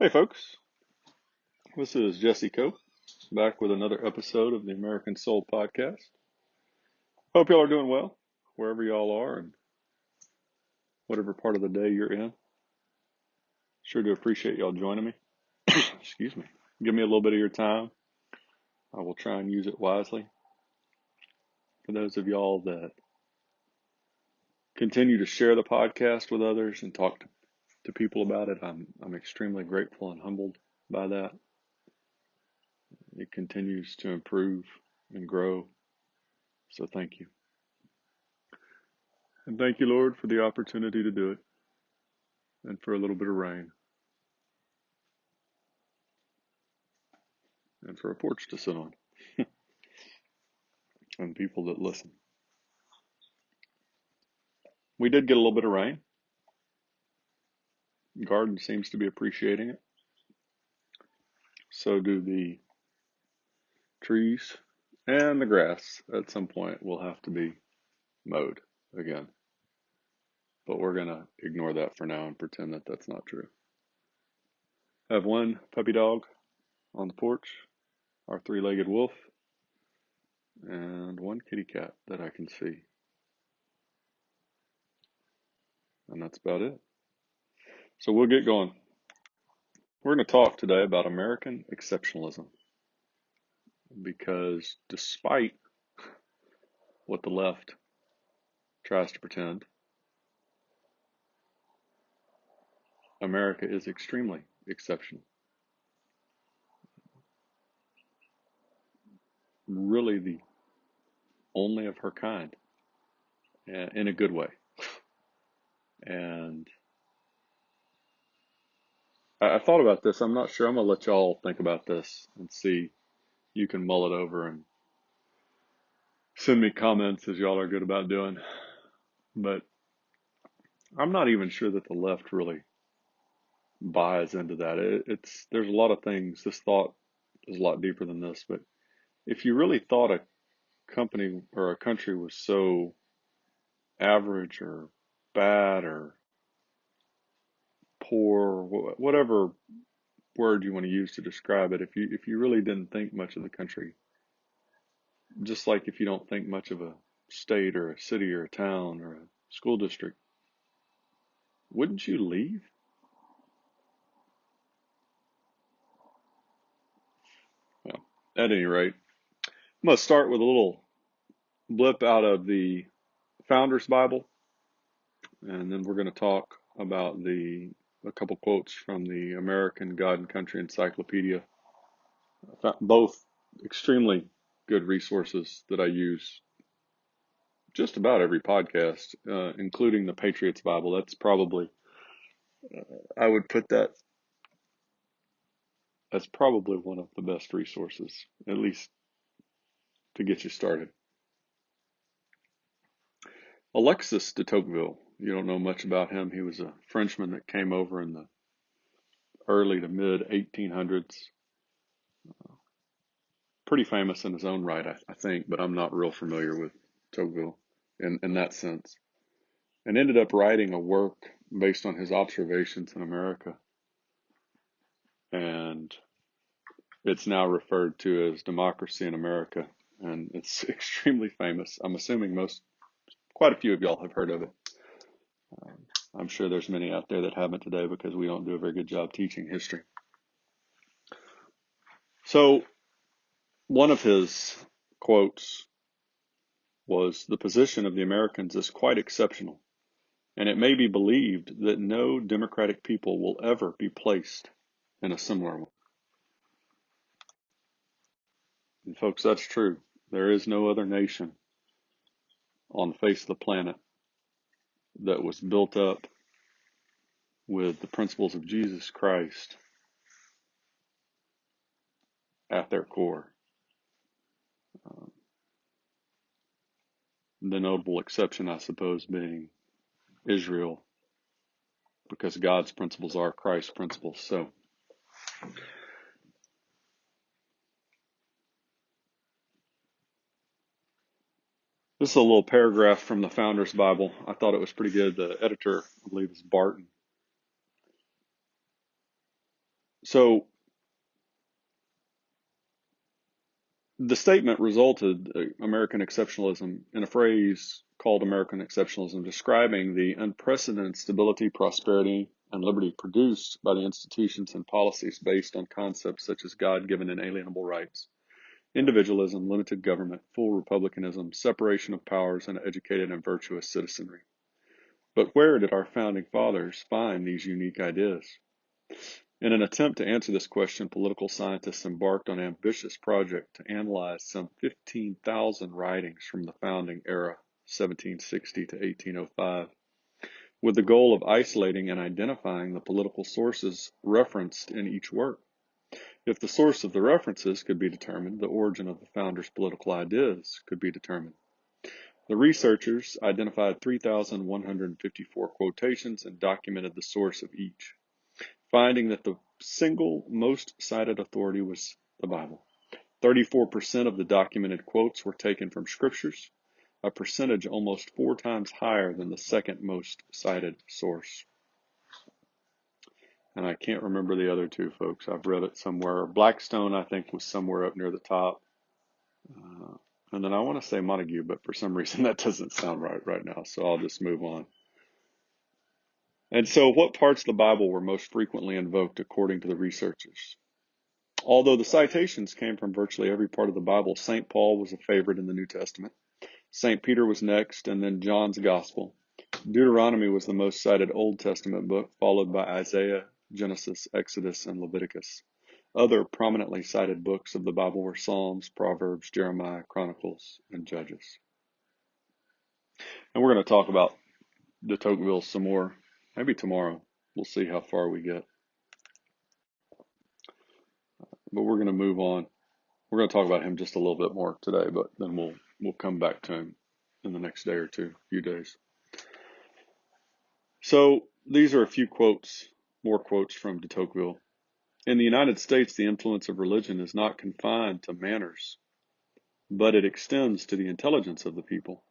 Hey folks, this is Jesse Cope, back with another episode of the American Soul Podcast. Hope y'all are doing well, wherever y'all are and whatever part of the day you're in. Sure do appreciate y'all joining me. Excuse me. Give me a little bit of your time. I will try and use it wisely. For those of y'all that continue to share the podcast with others and talk to people about it, I'm extremely grateful and humbled by that. It continues to improve and grow, so thank you. And thank you, Lord, for the opportunity to do it and for a little bit of rain and for a porch to sit on and people that listen. We did get a little bit of rain. The garden seems to be appreciating it. So do the trees, and the grass at some point will have to be mowed again. But we're going to ignore that for now and pretend that that's not true. I have one puppy dog on the porch, our three-legged wolf, and one kitty cat that I can see. And that's about it. So we'll get going. We're going to talk today about American exceptionalism. Because despite what the left tries to pretend, America is extremely exceptional. Really the only of her kind, in a good way. And I thought about this. I'm not sure. I'm going to let y'all think about this and see. You can mull it over and send me comments as y'all are good about doing. But I'm not even sure that the left really buys into that. There's a lot of things. This thought is a lot deeper than this. But if you really thought a company or a country was so average or bad or poor, whatever word you want to use to describe it, if you really didn't think much of the country, just like if you don't think much of a state or a city or a town or a school district, wouldn't you leave? Well, at any rate, I'm going to start with a little blip out of the Founder's Bible, and then we're going to talk about a couple quotes from the American God and Country Encyclopedia, both extremely good resources that I use just about every podcast, including the Patriots Bible. That's probably, I would put that as probably one of the best resources, at least to get you started. Alexis de Tocqueville, you don't know much about him. He was a Frenchman that came over in the early to mid 1800s. Pretty famous in his own right, I think, but I'm not real familiar with Tocqueville in that sense. And ended up writing a work based on his observations in America. And it's now referred to as Democracy in America. And it's extremely famous. I'm assuming quite a few of y'all have heard of it. I'm sure there's many out there that haven't today because we don't do a very good job teaching history. So one of his quotes was, "The position of the Americans is quite exceptional, and it may be believed that no democratic people will ever be placed in a similar one." And folks, that's true. There is no other nation on the face of the planet that was built up with the principles of Jesus Christ at their core. The notable exception, I suppose, being Israel, because God's principles are Christ's principles. So this is a little paragraph from the Founder's Bible. I thought it was pretty good. The editor, I believe, is Barton. So the statement resulted, American exceptionalism, in a phrase called American exceptionalism, describing the unprecedented stability, prosperity, and liberty produced by the institutions and policies based on concepts such as God-given inalienable rights, individualism, limited government, full republicanism, separation of powers, and educated and virtuous citizenry. But where did our founding fathers find these unique ideas? In an attempt to answer this question, political scientists embarked on an ambitious project to analyze some 15,000 writings from the founding era, 1760 to 1805, with the goal of isolating and identifying the political sources referenced in each work. If the source of the references could be determined, the origin of the founders' political ideas could be determined. The researchers identified 3,154 quotations and documented the source of each, finding that the single most cited authority was the Bible. 34% of the documented quotes were taken from scriptures, a percentage almost 4 times higher than the second most cited source. And I can't remember the other two, folks. I've read it somewhere. Blackstone, I think, was somewhere up near the top. And then I want to say Montague, but for some reason that doesn't sound right now, so I'll just move on. And so what parts of the Bible were most frequently invoked according to the researchers? Although the citations came from virtually every part of the Bible, St. Paul was a favorite in the New Testament. St. Peter was next, and then John's Gospel. Deuteronomy was the most cited Old Testament book, followed by Isaiah, Genesis, Exodus, and Leviticus. Other prominently cited books of the Bible were Psalms, Proverbs, Jeremiah, Chronicles, and Judges. And we're going to talk about de Tocqueville some more, maybe tomorrow. We'll see how far we get. But we're going to move on. We're going to talk about him just a little bit more today, but then we'll come back to him in the next day or two, few days. So these are a few quotes, more quotes from de Tocqueville. In the United States, the influence of religion is not confined to manners, but it extends to the intelligence of the people.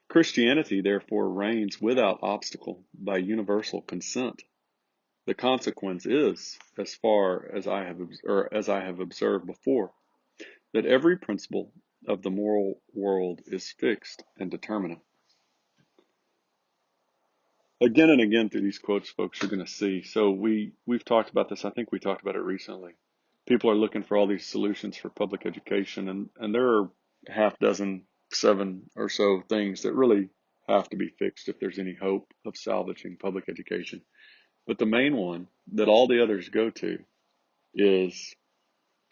Christianity, therefore, reigns without obstacle by universal consent. The consequence is, as far as I have observed before, that every principle of the moral world is fixed and determinate. Again and again through these quotes, folks, you're going to see. So we've talked about this. I think we talked about it recently. People are looking for all these solutions for public education, and there are half dozen, 7 or so things that really have to be fixed if there's any hope of salvaging public education. But the main one that all the others go to is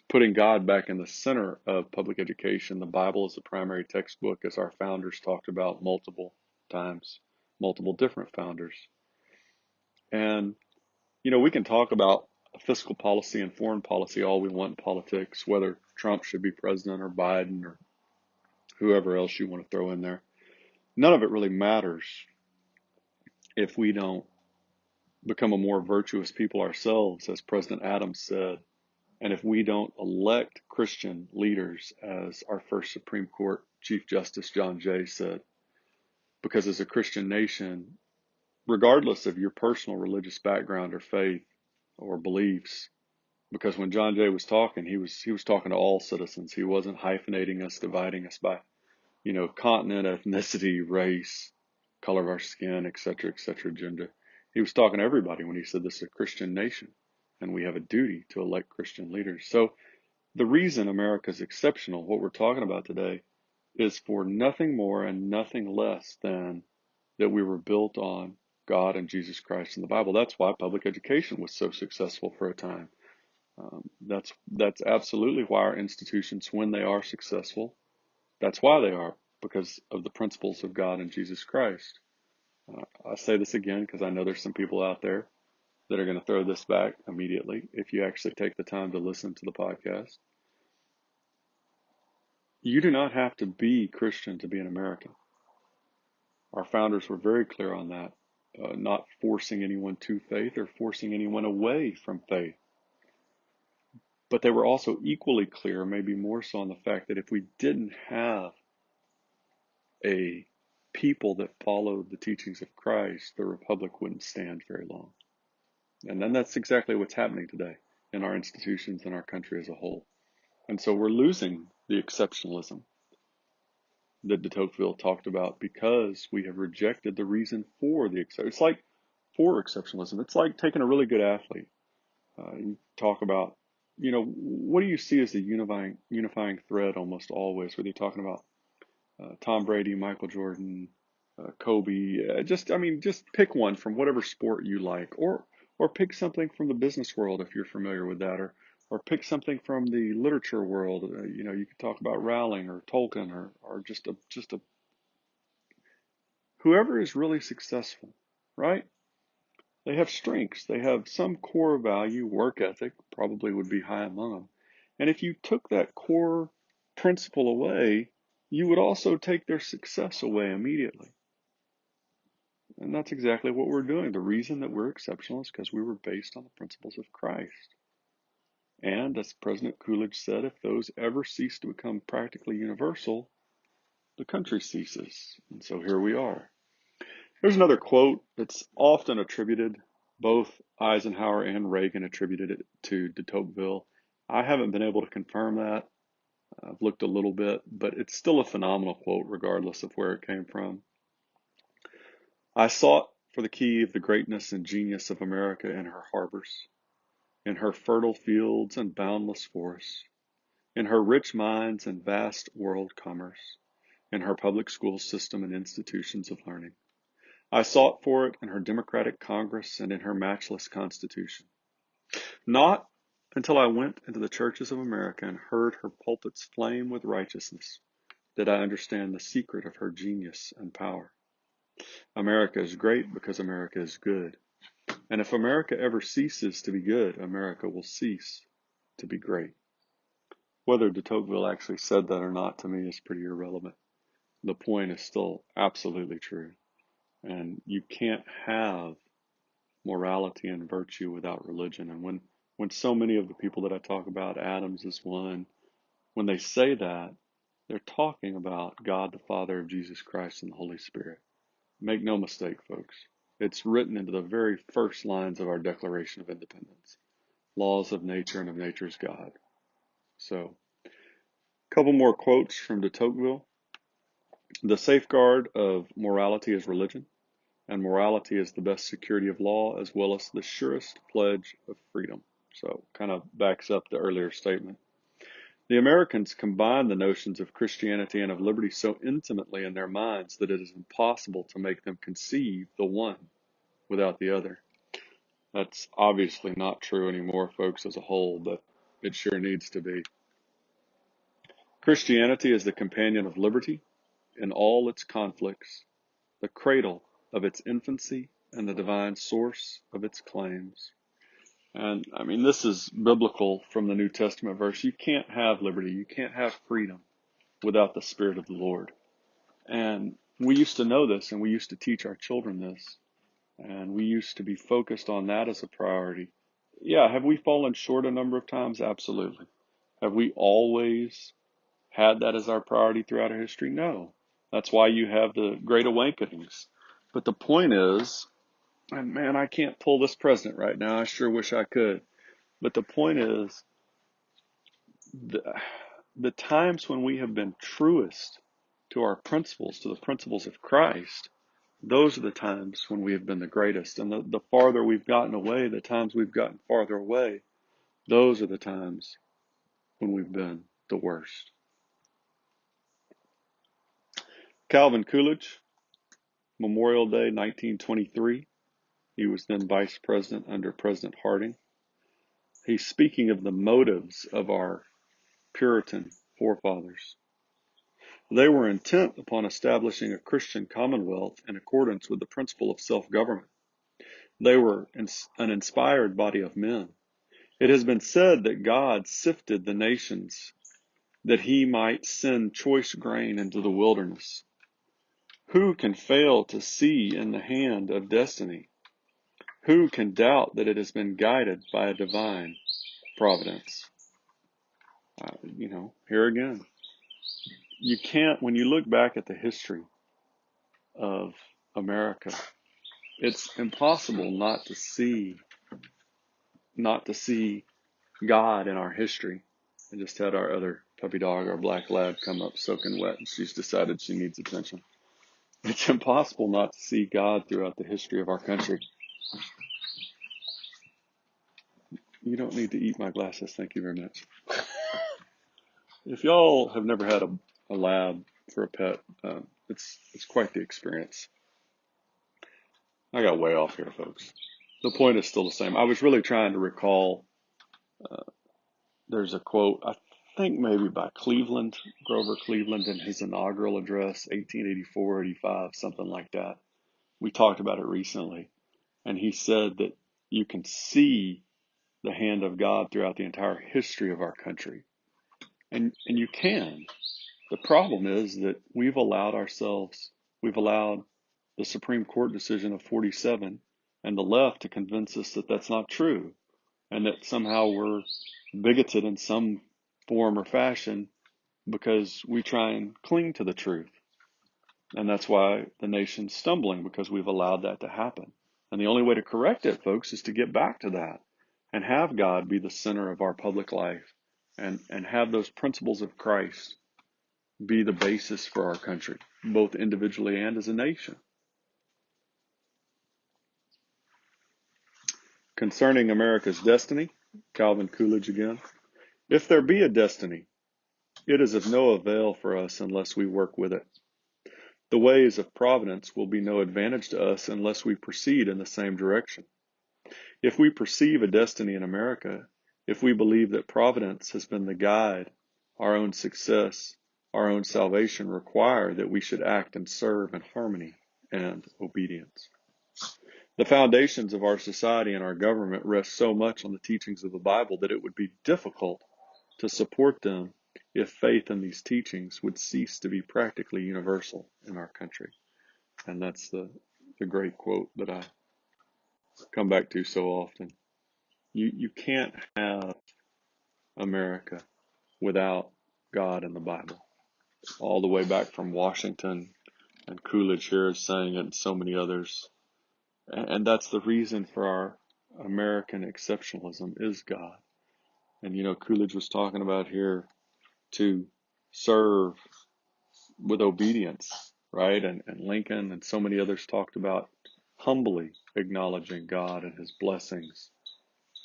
putting God back in the center of public education. The Bible is the primary textbook, as our founders talked about multiple times, multiple different founders. And, we can talk about fiscal policy and foreign policy all we want in politics, whether Trump should be president or Biden or whoever else you want to throw in there. None of it really matters if we don't become a more virtuous people ourselves, as President Adams said, and if we don't elect Christian leaders, as our first Supreme Court Chief Justice John Jay said. Because as a Christian nation, regardless of your personal religious background or faith or beliefs, because when John Jay was talking, he was talking to all citizens. He wasn't hyphenating us, dividing us by, continent, ethnicity, race, color of our skin, et cetera, gender. He was talking to everybody when he said this is a Christian nation, and we have a duty to elect Christian leaders. So the reason America is exceptional, what we're talking about today, is for nothing more and nothing less than that we were built on God and Jesus Christ in the Bible. That's why public education was so successful for a time. That's absolutely why our institutions, when they are successful, that's why they are, because of the principles of God and Jesus Christ. I say this again because I know there's some people out there that are going to throw this back immediately if you actually take the time to listen to the podcast. You do not have to be Christian to be an American. Our founders were very clear on that, not forcing anyone to faith or forcing anyone away from faith. But they were also equally clear, maybe more so, on the fact that if we didn't have a people that followed the teachings of Christ, the republic wouldn't stand very long. And then that's exactly what's happening today in our institutions and our country as a whole. And so we're losing the exceptionalism that de Tocqueville talked about because we have rejected the reason for the exception. It's like for exceptionalism. It's like taking a really good athlete. You talk about, what do you see as the unifying thread almost always, whether you're talking about Tom Brady, Michael Jordan, Kobe, just pick one from whatever sport you like, or pick something from the business world if you're familiar with that, or pick something from the literature world. You could talk about Rowling or Tolkien or just a whoever is really successful, right? They have strengths. They have some core value. Work ethic probably would be high among them. And if you took that core principle away, you would also take their success away immediately. And that's exactly what we're doing. The reason that we're exceptional is because we were based on the principles of Christ. And as President Coolidge said, if those ever cease to become practically universal, the country ceases. And so here we are. There's another quote that's often attributed, both Eisenhower and Reagan attributed it to de Tocqueville. I haven't been able to confirm that. I've looked a little bit, but it's still a phenomenal quote regardless of where it came from. I sought for the key of the greatness and genius of America in her harbors, in her fertile fields and boundless forests, in her rich mines and vast world commerce, in her public school system and institutions of learning. I sought for it in her democratic Congress and in her matchless Constitution. Not until I went into the churches of America and heard her pulpits flame with righteousness did I understand the secret of her genius and power. America is great because America is good. And if America ever ceases to be good, America will cease to be great. Whether de Tocqueville actually said that or not, to me, is pretty irrelevant. The point is still absolutely true. And you can't have morality and virtue without religion. And when so many of the people that I talk about, Adams is one, when they say that, they're talking about God the Father of Jesus Christ and the Holy Spirit. Make no mistake, folks. It's written into the very first lines of our Declaration of Independence. Laws of nature and of nature's God. So, a couple more quotes from de Tocqueville. The safeguard of morality is religion, and morality is the best security of law as well as the surest pledge of freedom. So, kind of backs up the earlier statement. The Americans combine the notions of Christianity and of liberty so intimately in their minds that it is impossible to make them conceive the one without the other. That's obviously not true anymore, folks, as a whole, but it sure needs to be. Christianity is the companion of liberty in all its conflicts, the cradle of its infancy, and the divine source of its claims. And I mean, this is biblical from the New Testament verse. You can't have liberty, you can't have freedom without the Spirit of the Lord. And we used to know this, and we used to teach our children this, and we used to be focused on that as a priority. Yeah, have we fallen short a number of times? Absolutely. Have we always had that as our priority throughout our history? No. That's why you have the Great Awakenings. But the point is, and man, I can't pull this president right now. I sure wish I could. But the point is, the times when we have been truest to our principles, to the principles of Christ, those are the times when we have been the greatest. And the farther we've gotten away, the times we've gotten farther away, those are the times when we've been the worst. Calvin Coolidge, Memorial Day, 1923. He was then vice president under President Harding. He's speaking of the motives of our Puritan forefathers. They were intent upon establishing a Christian commonwealth in accordance with the principle of self-government. They were an inspired body of men. It has been said that God sifted the nations that he might send choice grain into the wilderness. Who can fail to see in the hand of destiny? Who can doubt that it has been guided by a divine providence? Here again, you can't, when you look back at the history of America, it's impossible not to see not to see God in our history. I just had our other puppy dog, our black lab, come up soaking wet, and she's decided she needs attention. It's impossible not to see God throughout the history of our country. You don't need to eat my glasses. Thank you very much. If y'all have never had a lab for a pet, it's quite the experience. I got way off here, folks. The point is still the same. I was really trying to recall, there's a quote, I think maybe by Cleveland, Grover Cleveland, in his inaugural address, 1884, 85, something like that. We talked about it recently. And he said that you can see the hand of God throughout the entire history of our country. And you can. The problem is that we've allowed the Supreme Court decision of 47 and the left to convince us that that's not true, and that somehow we're bigoted in some form or fashion because we try and cling to the truth. And that's why the nation's stumbling, because we've allowed that to happen. And the only way to correct it, folks, is to get back to that and have God be the center of our public life, and have those principles of Christ be the basis for our country, both individually and as a nation. Concerning America's destiny, Calvin Coolidge again. If there be a destiny, it is of no avail for us unless we work with it. The ways of providence will be no advantage to us unless we proceed in the same direction. If we perceive a destiny in America, if we believe that providence has been the guide, our own success, our own salvation require that we should act and serve in harmony and obedience. The foundations of our society and our government rest so much on the teachings of the Bible that it would be difficult to support them if faith in these teachings would cease to be practically universal in our country. And that's the great quote that I come back to so often. You can't have America without God and the Bible. All the way back from Washington, and Coolidge here is saying it, and so many others. And that's the reason for our American exceptionalism is God. And Coolidge was talking about here to serve with obedience, right? And Lincoln and so many others talked about humbly acknowledging God and his blessings.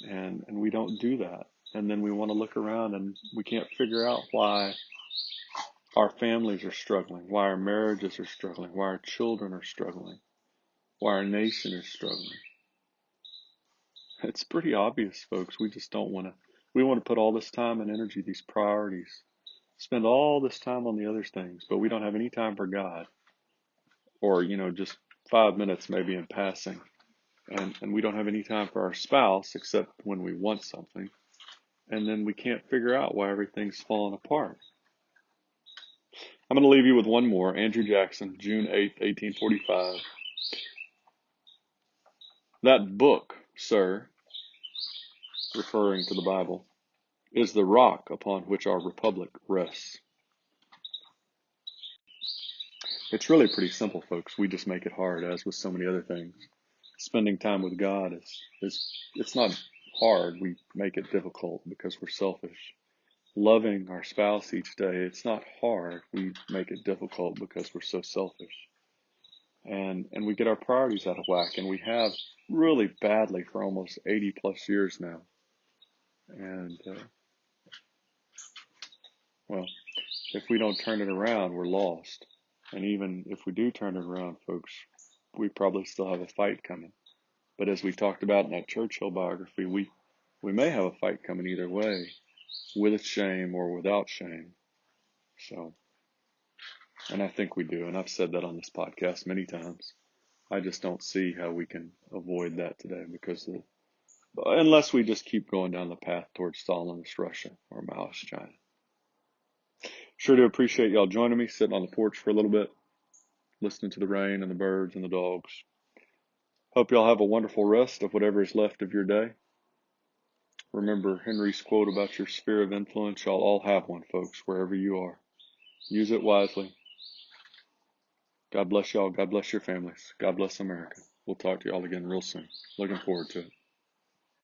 And we don't do that. And then we want to look around and we can't figure out why our families are struggling, why our marriages are struggling, why our children are struggling, why our nation is struggling. It's pretty obvious, folks. We just don't want to. We want to put all this time and energy, these priorities, spend all this time on the other things, but we don't have any time for God, or, just 5 minutes maybe in passing. And we don't have any time for our spouse except when we want something. And then we can't figure out why everything's falling apart. I'm going to leave you with one more. Andrew Jackson, June 8th, 1845. That book, sir, referring to the Bible, is the rock upon which our republic rests. It's really pretty simple, folks. We just make it hard, as with so many other things. Spending time with God is it's not hard. We make it difficult because we're selfish. Loving our spouse each day, it's not hard. We make it difficult because we're so selfish. And we get our priorities out of whack, and we have really badly for almost 80 plus years now. And well, if we don't turn it around, we're lost. And even if we do turn it around, folks, we probably still have a fight coming. But as we talked about in that Churchill biography, we may have a fight coming either way, with shame or without shame. So, and I think we do. And I've said that on this podcast many times. I just don't see how we can avoid that today, because unless we just keep going down the path towards Stalinist Russia or Maoist China. Sure do appreciate y'all joining me, sitting on the porch for a little bit, listening to the rain and the birds and the dogs. Hope y'all have a wonderful rest of whatever is left of your day. Remember Henry's quote about your sphere of influence. Y'all all have one, folks, wherever you are. Use it wisely. God bless y'all. God bless your families. God bless America. We'll talk to y'all again real soon. Looking forward to it.